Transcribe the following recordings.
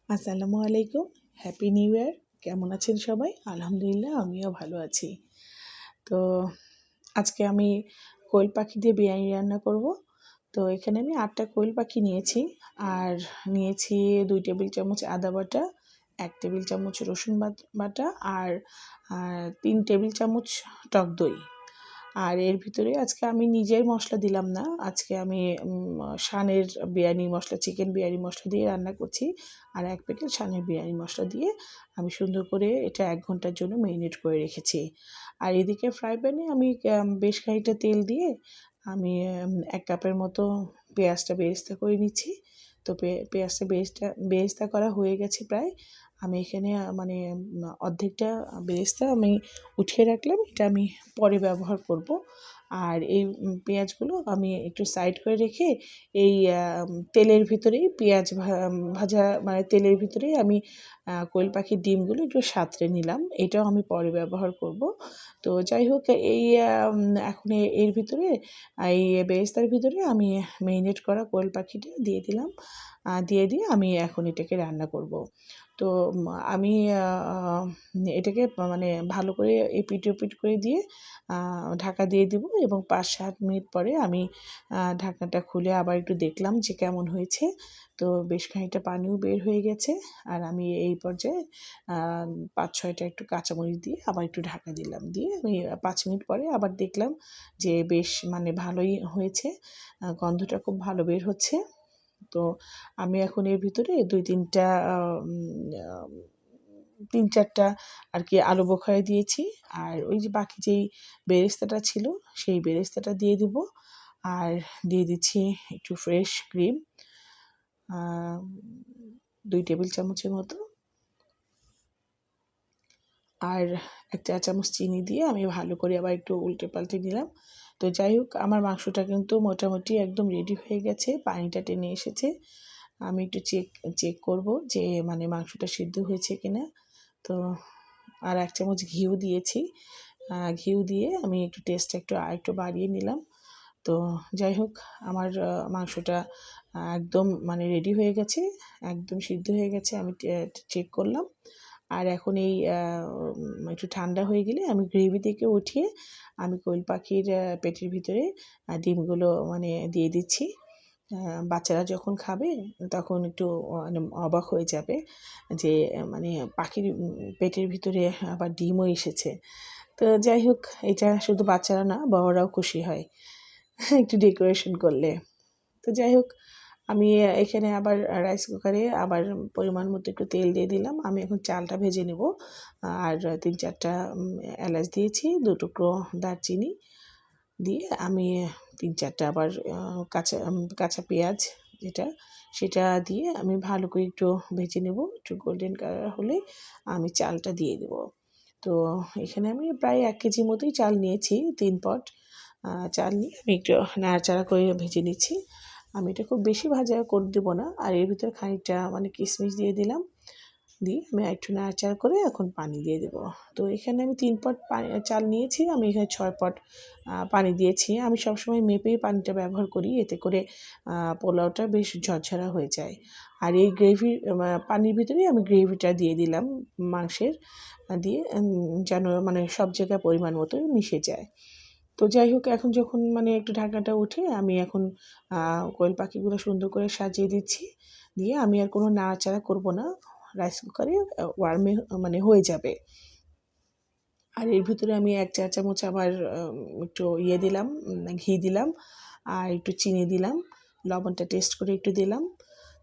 আসসালামু আলাইকুম, happy new year. কেমন আছেন সবাই? আলহামদুলিল্লাহ, আমিও ভালো আছি। তো আজকে আমি কোয়েল পাখি দিয়ে বিরিয়ানি রান্না করব। তো এখানে আমি 8টা কোয়েল পাখি নিয়েছি, আর নিয়েছি 2 টেবিল চামচ আদা বাটা, 1 টেবিল চামচ রসুন বাটা, আর 3 টেবিল চামচ টক দই। আর এর ভিতরে আজকে আমি নিজের মশলা দিলাম না, আজকে আমি শানের বিরিয়ানি মশলা, চিকেন বিরিয়ানি মশলা দিয়ে রান্না করছি। আর 1 প্যাকেট শানের বিরিয়ানি মশলা দিয়ে আমি সুন্দর করে এটা 1 ঘন্টার জন্য ম্যারিনেট করে রেখেছি। আর এদিকে ফ্রাই প্যানে আমি বেশ খানিকটা তেল দিয়ে আমি 1 কাপের মতো পেঁয়াজটা বেরেস্তা করে নিচ্ছি। তো পেঁয়াজটা বেরেস্তা করা হয়ে গেছে প্রায়। আমি এখানে অর্ধেকটা বেরেস্তা আমি উঠিয়ে রাখলাম, এটা আমি পরে ব্যবহার করব। আর এই পেঁয়াজগুলো আমি একটু সাইড করে রেখে এই তেলের ভিতরেই পেঁয়াজ ভাজা, মানে তেলের ভিতরেই আমি কোয়েল পাখির ডিমগুলো একটু সাঁতরে নিলাম, এটাও আমি পরে ব্যবহার করব। তো যাই হোক, এই এখন এর ভিতরে এই বেরেস্তার ভিতরে আমি ম্যারিনেট করা কোয়েল পাখিটা দিয়ে দিলাম। দিয়ে আমি এখন এটাকে রান্না করব। তো আমি এটাকে মানে ভালো করে এপিট ওপিট করে দিয়ে ঢাকা দিয়ে দিব, এবং 5-7 মিনিট পরে আমি ঢাকনাটা খুলে আবার একটু দেখলাম যে কেমন হয়েছে। তো বেশ খানিকটা পানিও বের হয়ে গেছে। আর আমি এই পর্যায়ে 5-6টা একটু কাঁচামরিচ দিয়ে আবার একটু ঢাকা দিলাম, দিয়ে আমি 5 মিনিট পরে আবার দেখলাম যে বেশ ভালোই হয়েছে, গন্ধটা খুব ভালো বের হচ্ছে। তো আমি এখন এর ভিতরে 3-4টা আর কি আলু বোখারা দিয়েছি। আর ওই যে বাকি যেই বেরেস্তাটা ছিল, সেই বেরেস্তাটা দিয়ে দিব। আর দিয়ে দিচ্ছি একটু ফ্রেশ ক্রিম, 2 টেবিল চামচের মতো। আর 1 চা চামচ চিনি দিয়ে আমি ভালো করে আবার একটু উল্টে পাল্টে নিলাম। তো যাই হোক, আমার মাংসটা কিন্তু মোটামুটি একদম রেডি হয়ে গেছে, পানিটা টেনে এসেছে। আমি একটু চেক করব যে মাংসটা সিদ্ধ হয়েছে কিনা। তো আর 1 চামচ ঘিও দিয়েছি। ঘিউ দিয়ে আমি একটু টেস্টটা আরেকটু বাড়িয়ে নিলাম। তো যাই হোক, আমার মাংসটা একদম রেডি হয়ে গেছে, একদম সিদ্ধ হয়ে গেছে, আমি চেক করলাম। আর এখন এই একটু ঠান্ডা হয়ে গেলে আমি গ্রেভি থেকে উঠিয়ে আমি কোয়েল পাখির পেটের ভিতরে ডিমগুলো দিয়ে দিচ্ছি। বাচ্চারা যখন খাবে তখন একটু অবাক হয়ে যাবে যে পাখির পেটের ভিতরে আবার ডিমও এসেছে। তো যাই হোক, এটা শুধু বাচ্চারা না, বড়রাও খুশি হয় একটু ডেকোরেশন করলে। তো যাই হোক, আমি এখানে আবার রাইস কুকারে আবার পরিমাণ মতো একটু তেল দিয়ে দিলাম। আমি এখন চালটা ভেজে নেব। আর 3-4টা এলাচ দিয়েছি, 2 টুকরো দারচিনি দিয়ে আমি 3-4টা আবার কাঁচা পেঁয়াজ সেটা দিয়ে আমি ভালো করে একটু ভেজে নেব। একটু গোল্ডেন কালার হলে আমি চালটা দিয়ে দেব। তো এখানে আমি প্রায় 1 কেজি মতোই চাল নিয়েছি, 3 পট চাল নিয়ে আমি একটু নাড়াচাড়া করে ভেজে নিচ্ছি। আমি এটা খুব বেশি ভাজা করে দেবো না। আর এর ভিতরে খানিকটা কিশমিশ দিয়ে দিলাম, দিয়ে আমি একটু নাড়াচাড়া করে এখন পানি দিয়ে দেবো। তো এখানে আমি 3 পট চাল নিয়েছি, আমি এখানে 6 পট পানি দিয়েছি। আমি সবসময় মেপেই পানিটা ব্যবহার করি, এতে করে পোলাওটা বেশ ঝরঝরা হয়ে যায়। আর এই পানির ভিতরেই আমি গ্রেভিটা দিয়ে দিলাম মাংসের, দিয়ে যেন সব জায়গায় পরিমাণ মতো মিশে যায়। তো যাই হোক, এখন যখন একটু ঢাকনাটা উঠে আমি এখন কোয়েল পাখিগুলো সুন্দর করে সাজিয়ে দিচ্ছি, দিয়ে আমি আর কোনো নাড়াচাড়া করব না, রাইস কুকারে ওয়ার্মে হয়ে যাবে। আর এর ভিতরে আমি 1 চা চামচ আবার একটু দিলাম, ঘি দিলাম, আর একটু চিনি দিলাম, লবণটা টেস্ট করে একটু দিলাম।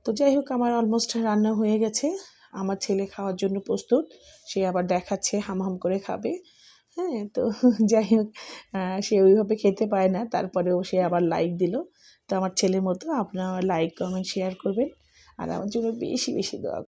তো যাই হোক, আমার অলমোস্ট রান্না হয়ে গেছে। আমার ছেলে খাওয়ার জন্য প্রস্তুত, সে আবার দেখাচ্ছে হাম করে খাবে। হ্যাঁ, তো যাই হোক, সে ওইভাবে খেতে পায় না, তারপরেও সে আবার লাইক দিল। তো আমার ছেলের মতো আপনারা লাইক, কমেন্ট, শেয়ার করবেন, আর আমার জন্য বেশি বেশি দোয়া